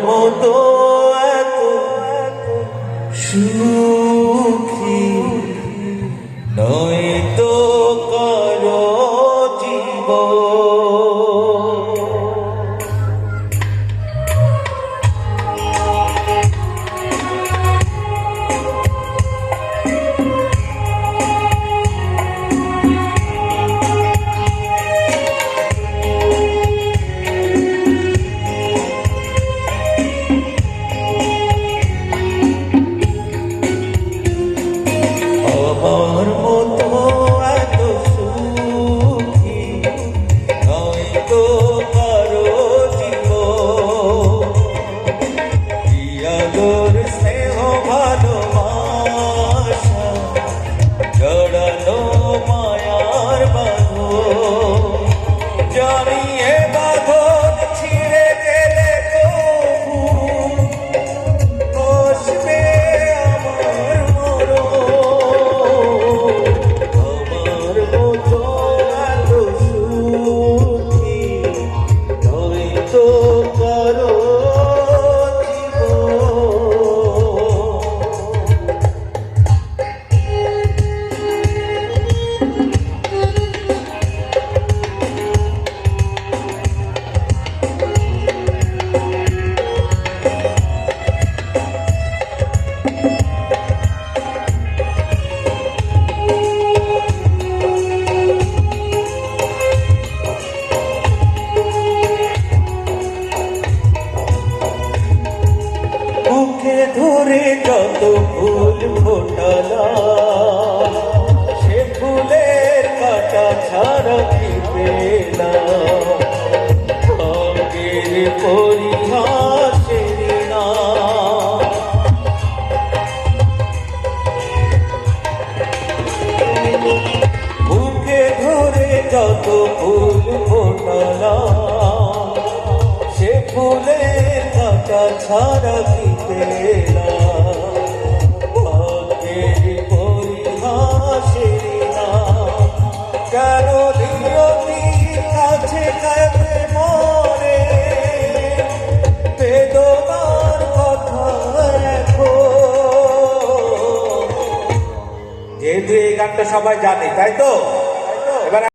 মতো এত সুখী নয় তো কারো জীবন। আমার মতো এত সুখী নয় তো কারো জীবন। প্রিয়াদর স্নেহ ভালোবাসা জড়ানো মায়ার বাঁধন। জানি এ বাঁধন ছিঁড়ে গেলে তবু বসবে আমার মরণ। আমার মতো এত সুখী নয় তো কারো জীবন। বুকে ধরে যত ফুল ফোটালাম সে ফুলের কাঁটা ছাড়া কি পেলাম। ভাগ্যের পরিহাসের নাম। বুকে ধরে যত ফুল ফোটালাম সে ফুলের কাঁটা ছাড়া কি পেলাম। ভাগ্যের পরিহাসের নাম। কেন নিয়তি কাছে কাছে মরে বেদনার কথা এখন। যেহেতু এই গানটা সবাই জানে তাই তো